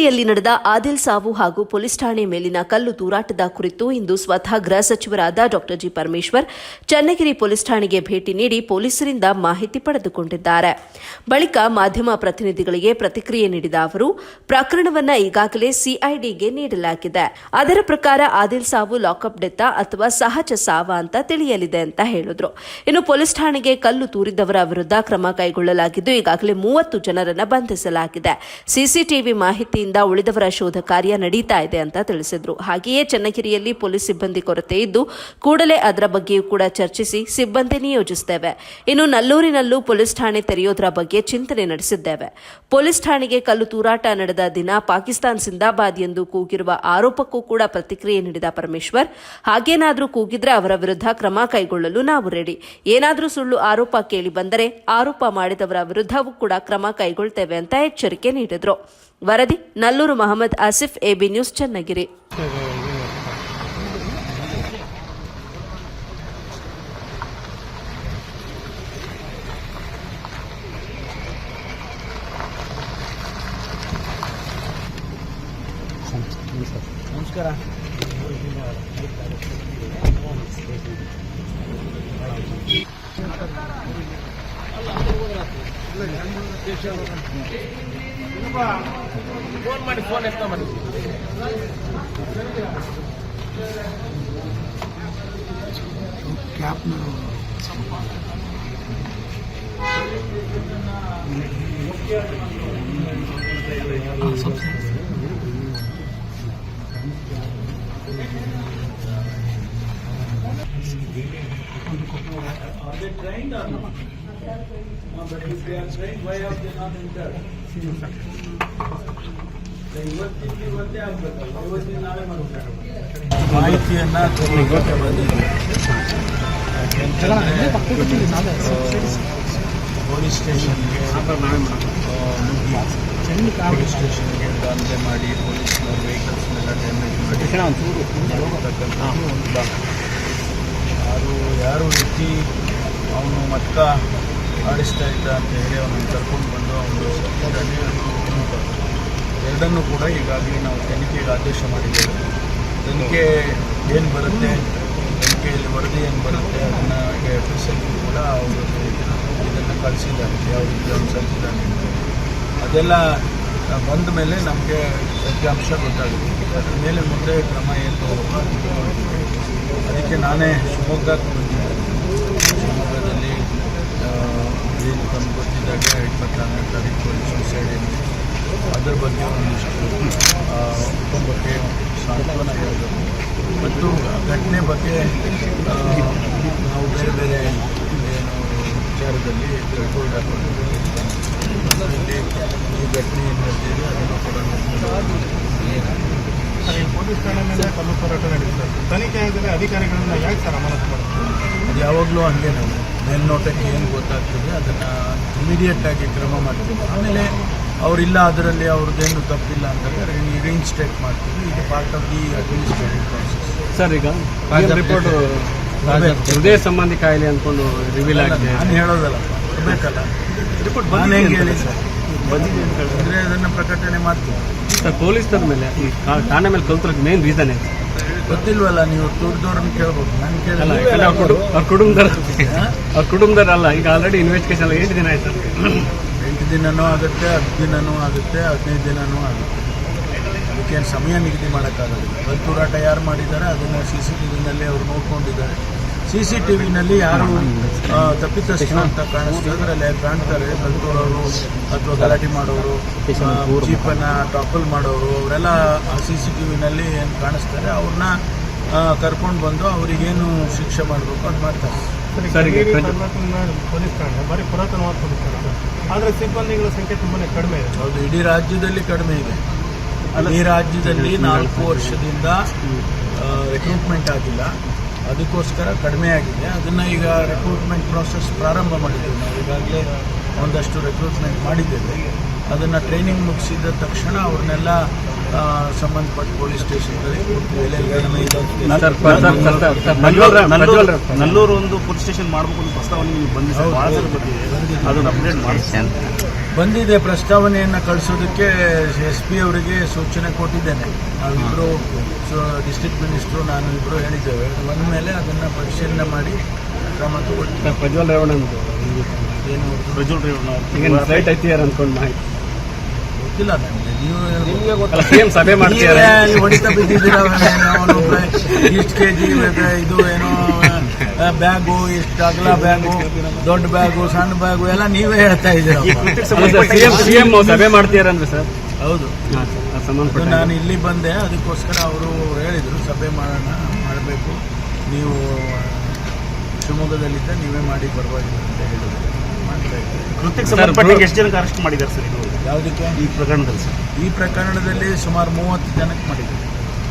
ಚನ್ನಗಿರಿಯಲ್ಲಿ ನಡೆದ ಆದಿಲ್ ಸಾವು ಹಾಗೂ ಪೊಲೀಸ್ ಠಾಣೆ ಮೇಲಿನ ಕಲ್ಲು ತೂರಾಟದ ಕುರಿತು ಇಂದು ಸ್ವತಃ ಗೃಹ ಸಚಿವರಾದ ಡಾ ಜಿ ಪರಮೇಶ್ವರ್ ಚನ್ನಗಿರಿ ಪೊಲೀಸ್ ಠಾಣೆಗೆ ಭೇಟಿ ನೀಡಿ ಪೊಲೀಸರಿಂದ ಮಾಹಿತಿ ಪಡೆದುಕೊಂಡಿದ್ದಾರೆ. ಬಳಿಕ ಮಾಧ್ಯಮ ಪ್ರತಿನಿಧಿಗಳಿಗೆ ಪ್ರತಿಕ್ರಿಯೆ ನೀಡಿದ ಅವರು, ಪ್ರಕರಣವನ್ನು ಈಗಾಗಲೇ ಸಿಐಡಿಗೆ ನೀಡಲಾಗಿದೆ. ಅದರ ಪ್ರಕಾರ ಆದಿಲ್ ಸಾವು ಲಾಕಪ್ ಡೆತ್ ಅಥವಾ ಸಹಜ ಸಾವ ಅಂತ ತಿಳಿಯಲಿದೆ ಅಂತ ಹೇಳಿದ್ರು. ಇನ್ನು ಪೊಲೀಸ್ ಠಾಣೆಗೆ ಕಲ್ಲು ತೂರಿದವರ ವಿರುದ್ಧ ಕ್ರಮ ಕೈಗೊಳ್ಳಲಾಗಿದ್ದು ಈಗಾಗಲೇ 30 ಜನರನ್ನು ಬಂಧಿಸಲಾಗಿದೆ. ಸಿಸಿಟಿವಿ ಮಾಹಿತಿಯಿಂದ ಉಳಿದವರ ಶೋಧ ಕಾರ್ಯ ನಡೀತಾ ಇದೆ ಅಂತ ತಿಳಿಸಿದ್ರು. ಹಾಗೆಯೇ ಚನ್ನಗಿರಿಯಲ್ಲಿ ಪೊಲೀಸ್ ಸಿಬ್ಬಂದಿ ಕೊರತೆ ಇದ್ದು ಕೂಡಲೇ ಅದರ ಬಗ್ಗೆಯೂ ಕೂಡ ಚರ್ಚಿಸಿ ಸಿಬ್ಬಂದಿ ನಿಯೋಜಿಸುತ್ತೇವೆ. ಇನ್ನು ನಲ್ಲೂರಿನಲ್ಲೂ ಪೊಲೀಸ್ ಠಾಣೆ ತೆರೆಯೋದರ ಬಗ್ಗೆ ಚಿಂತನೆ ನಡೆಸಿದ್ದೇವೆ. ಪೊಲೀಸ್ ಠಾಣೆಗೆ ಕಲ್ಲು ತೂರಾಟ ನಡೆದ ದಿನ ಪಾಕಿಸ್ತಾನ್ ಜಿಂದಾಬಾದ್ ಎಂದು ಕೂಗಿರುವ ಆರೋಪಕ್ಕೂ ಕೂಡ ಪ್ರತಿಕ್ರಿಯೆ ನೀಡಿದ ಪರಮೇಶ್ವರ್, ಹಾಗೇನಾದರೂ ಕೂಗಿದ್ರೆ ಅವರ ವಿರುದ್ಧ ಕ್ರಮ ಕೈಗೊಳ್ಳಲು ನಾವು ರೆಡಿ. ಏನಾದರೂ ಸುಳ್ಳು ಆರೋಪ ಕೇಳಿ ಬಂದರೆ ಆರೋಪ ಮಾಡಿದವರ ವಿರುದ್ಧವೂ ಕೂಡ ಕ್ರಮ ಕೈಗೊಳ್ತೇವೆ ಅಂತ ಎಚ್ಚರಿಕೆ ನೀಡಿದರು. ವರದಿ ನಲ್ಲೂರು ಮೊಹಮ್ಮದ್ ಆಸಿಫ್, ಎಬಿ ನ್ಯೂಸ್, ಚನ್ನಗಿರಿ. ನಮಸ್ಕಾರ. ಫೋನ್ ಮಾಡಿ, ಫೋನ್ ಎತ್ತ ಮಾಡಿ. Are they trained or not? No, but if they are trained, why have they not entered? ಇವತ್ತೇ ಆಗ್ಬೇಕಲ್ಲ, ಇವತ್ತಿನ ನಾಳೆ ಮಾಡ್ತಾರೆ. ಮಾಹಿತಿಯನ್ನ ತಗೊಳ್ಳೋಕೆ ಬಂದಿದೆ. ಪೊಲೀಸ್ ಸ್ಟೇಷನ್ಗೆ ಪೊಲೀಸ್ ಸ್ಟೇಷನ್ಗೆ ದಾಂಧಲೆ ಮಾಡಿ ಪೊಲೀಸ್ನವ್ರ ವೆಹಿಕಲ್ಸ್ನೆಲ್ಲ ಡ್ಯಾಮೇಜ್ ಮಾಡಿ ಯಾರು ವ್ಯಕ್ತಿ ಅವನು ಮಟ್ಟ ಆಡಿಸ್ತಾ ಇದ್ದ ಅಂತ ಹೇಳಿ ಅವನನ್ನು ಕರ್ಕೊಂಡು ಬಂದು ಅವನು ಎರಡನ್ನೂ ಕೂಡ ಈಗಾಗಲೇ ನಾವು ತನಿಖೆಗೆ ಆದೇಶ ಮಾಡಿದ್ದೇವೆ. ತನಿಖೆ ಏನು ಬರುತ್ತೆ, ತನಿಖೆಯಲ್ಲಿ ವರದಿ ಏನು ಬರುತ್ತೆ ಅದನ್ನು FSL ಕೂಡ ಅವರು ಇದನ್ನು ಕಳಿಸಿದ್ದಾರೆ, ಯಾವ ರೀತಿ ಅವನು ಸಲ್ಲಿಸಿದ್ದಾನೆ ಅದೆಲ್ಲ ಬಂದ ಮೇಲೆ ನಮಗೆ ಸತ್ಯಾಂಶ ಗೊತ್ತಾಗುತ್ತೆ. ಅದ್ರ ಮೇಲೆ ಮುಂದೆ ಕ್ರಮ ಏನು ಅದಕ್ಕೆ ನಾನೇ ಶಿವಮೊಗ್ಗಕ್ಕೆ ಬಂದಿದ್ದೆ. ಶಿವಮೊಗ್ಗದಲ್ಲಿ ಏನು ತಮ್ಗೆ ಗೊತ್ತಿದ್ದಾಗೆ 24ನೇ ತಾರೀಕು ಸೂಸೈಡ್ ಏನು ಅದರ ಬಗ್ಗೆ ಒಂದಿಷ್ಟು ಕುಟುಂಬಕ್ಕೆ ಸಾಂತ್ವನ ಹೇಳಬೇಕು ಮತ್ತು ಘಟನೆ ಬಗ್ಗೆ ನಾವು ಬೇರೆ ಬೇರೆ ಏನು ವಿಚಾರದಲ್ಲಿ ರಿಪೋರ್ಟ್ ಹಾಕೊಂಡಿದ್ದೀವಿ. ಈ ಘಟನೆ ಏನು ನಡೆದಿದೆ ಅದನ್ನು ಕೂಡ ಪೊಲೀಸ್ ಠಾಣೆ ಮೇಲೆ ಕಲ್ಲು ಹೋರಾಟ ನಡೆಸಿದ್ದಾರೆ. ತನಿಖೆ ಆಗಿದ್ರೆ ಅಧಿಕಾರಿಗಳನ್ನ ಯಾಕೆ ಸರ್ ಅಮಾನತು ಮಾಡ್ತಾರೆ? ಅದು ಯಾವಾಗಲೂ ಹಂಗೆ ನಾವು ಮೇಲ್ನೋಟಕ್ಕೆ ಏನು ಗೊತ್ತಾಗ್ತದೆ ಅದನ್ನು ಇಮಿಡಿಯೇಟಾಗಿ ಕ್ರಮ ಮಾಡ್ತೀವಿ. ಆಮೇಲೆ ಅವರಿಲ್ಲ ಅದರಲ್ಲಿ ಅವ್ರದ್ದೇನು ತಪ್ಪಿಲ್ಲ ಅಂತಂದರೆ ರೀಇನ್ಸ್ಟೇಟ್ ಮಾಡ್ತೀವಿ. ಇದು part of the administrative process. Sir, ಈಗ ರಿಪೋರ್ಟ್ ಹೃದಯ ಸಂಬಂಧಿ ಕಾಯಿಲೆ ಅಂದ್ಕೊಂಡು ರಿವೀಲ್ ಆಗಿದೆ. ನಾನು ಹೇಳೋದಲ್ಲ, ಬರಬೇಕಲ್ಲ ರಿಪೋರ್ಟ್. ನಾನು ಹೆಂಗೆ ಹೇಳಿ ಸರ್, ಬಂದಿದೆ ಅಂತ ಹೇಳಿದ್ರೆ ಅದನ್ನು ಪ್ರಕಟಣೆ ಮಾಡ್ತೀವಿ. ಸರ್, ಪೊಲೀಸರ ಮೇಲೆ ಈ ಠಾಣೆ ಮೇಲೆ ಕಲ್ತಿರೋದು ಮೇನ್ ರೀಸನ್ ಏನು ಗೊತ್ತಿಲ್ವಲ್ಲ? ನೀವು ತುರ್ದವ್ರನ್ನ ಕೇಳ್ಬೋದು, ನಾನು ಕೇಳಲ್ಲ. ಅವ್ರ ಕುಟುಂಬದವರಲ್ಲ. ಈಗ ಆಲ್ರೆಡಿ ಇನ್ವೆಸ್ಟಿಗೇಷನ್ 8 ದಿನ ಆಯ್ತು. 8 ದಿನನೂ ಆಗುತ್ತೆ, 10 ದಿನನೂ ಆಗುತ್ತೆ, 15 ದಿನನೂ ಆಗುತ್ತೆ. ಅದಕ್ಕೇನು ಸಮಯ ನಿಗದಿ ಮಾಡೋಕ್ಕಾಗೋದಿಲ್ಲ. ಕಲ್ತೂರಾಟ ಯಾರು ಮಾಡಿದ್ದಾರೆ ಅದನ್ನು CCTVನಲ್ಲಿ ಅವರು ನೋಡ್ಕೊಂಡಿದ್ದಾರೆ. CCTVನಲ್ಲಿ ಯಾರು ತಪ್ಪಿತಸ್ಥರು ಅಂತ ಕಾಣಿಸ್ತಾರೆ, ಅದರಲ್ಲಿ ಕಾಣ್ತಾರೆ. ಕಲ್ತೂರವರು ಅಥವಾ ಗಲಾಟೆ ಮಾಡೋರು, ಜೀಪನ್ನು ಟಾಪಲ್ ಮಾಡೋರು, ಅವರೆಲ್ಲ CCTVನಲ್ಲಿ ಏನು ಕಾಣಿಸ್ತಾರೆ ಅವ್ರನ್ನ ಕರ್ಕೊಂಡು ಬಂದು ಅವರಿಗೇನು ಶಿಕ್ಷೆ ಮಾಡಬೇಕು ಅದು ಮಾಡ್ತಾರೆ. ಪೊಲೀಸ್ ಠಾಣೆ ಭಾರಿ ಪುರಾತನವಾದ ಪೊಲೀಸ್ ಠಾಣೆ, ಆದರೆ ಸಿಬ್ಬಂದಿಗಳ ಸಂಖ್ಯೆ ತುಂಬಾ ಕಡಿಮೆ ಇದೆ. ಹೌದು, ಇಡೀ ರಾಜ್ಯದಲ್ಲಿ ಕಡಿಮೆ ಇದೆ. ಈ ರಾಜ್ಯದಲ್ಲಿ 4 ವರ್ಷದಿಂದ ರಿಕ್ರೂಟ್ಮೆಂಟ್ ಆಗಿಲ್ಲ, ಅದಕ್ಕೋಸ್ಕರ ಕಡಿಮೆ ಆಗಿದೆ. ಅದನ್ನು ಈಗ ರಿಕ್ರೂಟ್ಮೆಂಟ್ ಪ್ರಾಸೆಸ್ ಪ್ರಾರಂಭ ಮಾಡಿದ್ದೇವೆ. ನಾವು ಈಗಾಗಲೇ ಒಂದಷ್ಟು ರಿಕ್ರೂಟ್ಮೆಂಟ್ ಮಾಡಿದ್ದೇವೆ. ಅದನ್ನು ಟ್ರೈನಿಂಗ್ ಮುಗಿಸಿದ ತಕ್ಷಣ ಅವ್ರನ್ನೆಲ್ಲ ಸಂಬಂಧಪಟ್ಟ ಪೊಲೀಸ್ ಸ್ಟೇಷನ್ಗಳಿಗೆ ಕೊಡ್ತೀವಿ. ನಲ್ಲೂರು ಒಂದು ಪೊಲೀಸ್ ಸ್ಟೇಷನ್ ಮಾಡಬೇಕು ಅಂತ ಪ್ರಸ್ತಾವನೆ ನಿಮಗೆ ಬಂದಿದೆ, ಅದನ್ನು ಅಪ್ಡೇಟ್ ಮಾಡಿ ಬಂದಿದೆ. ಪ್ರಸ್ತಾವನೆಯನ್ನು ಕಳಿಸೋದಕ್ಕೆ SP ಅವರಿಗೆ ಸೂಚನೆ ಕೊಟ್ಟಿದ್ದೇನೆ. ನಾವಿಬ್ಬರು ಡಿಸ್ಟ್ರಿಕ್ಟ್ ಮಿನಿಸ್ಟ್ರು ನಾನು ಇಬ್ಬರು ಹೇಳಿದ್ದೇವೆ. ಬಂದ ಮೇಲೆ ಅದನ್ನು ಪರಿಶೀಲನೆ ಮಾಡಿ ಕ್ರಮ ತಗೊಳ್ತೀವಿ. ಪ್ರಜ್ವಲ್ ರೇವಣ್ಣ ಏನು ಪ್ರಜ್ವಲ್ ರೇವಣ್ಣ ಫ್ಲೈಟ್ ಐತಿಯಾರ ಅನ್ಕೊಂಡು ಮಾಹಿತಿ ಗೊತ್ತಿಲ್ಲ ನನಗೆ. ನೀವು ಸಿಎಂ ಸಭೆ ಮಾಡ್ತೀರಾ? ಹೊಡಿತಾ ಬಿದ್ದಿದ್ದೀರ. ಇಷ್ಟು KG ಇದು ಏನೋ ಬ್ಯಾಗು, ಇಷ್ಟು ಅಗಲ ಬ್ಯಾಗು, ದೊಡ್ಡ ಬ್ಯಾಗು, ಸಣ್ಣ ಬ್ಯಾಗು ಎಲ್ಲ ನೀವೇ ಹೇಳ್ತಾ ಇದ್ದೀರ. ಸಿಎಂ ಸಭೆ ಮಾಡ್ತೀರಾ ಅಂದ್ರೆ ಸರ್? ಹೌದು, ಸಂಬಂಧಪಟ್ಟ ನಾನು ಇಲ್ಲಿ ಬಂದೆ, ಅದಕ್ಕೋಸ್ಕರ ಅವರು ಹೇಳಿದರು ಸಭೆ ಮಾಡಬೇಕು, ನೀವು ಶಿವಮೊಗ್ಗದಲ್ಲಿದ್ದ ನೀವೇ ಮಾಡಿ ಪರವಾಗಿಲ್ಲ ಅಂತ ಹೇಳಿದ್ರು. ಮಾಡ್ತಾ ಇದ್ದೀವಿ. ಕೃತ್ಯಕ್ಕೆ ಸಂಬಂಧಪಟ್ಟ ಎಷ್ಟು ಜನಕ್ಕೆ ಅರೆಸ್ಟ್ ಮಾಡಿದ್ದಾರೆ ಸರ್? ಇದು ಯಾವುದಕ್ಕೆ? ಈ ಪ್ರಕರಣದಲ್ಲಿ ಸರ್, ಈ ಪ್ರಕರಣದಲ್ಲಿ ಸುಮಾರು 30 ಜನಕ್ಕೆ ಮಾಡಿದ್ದಾರೆ.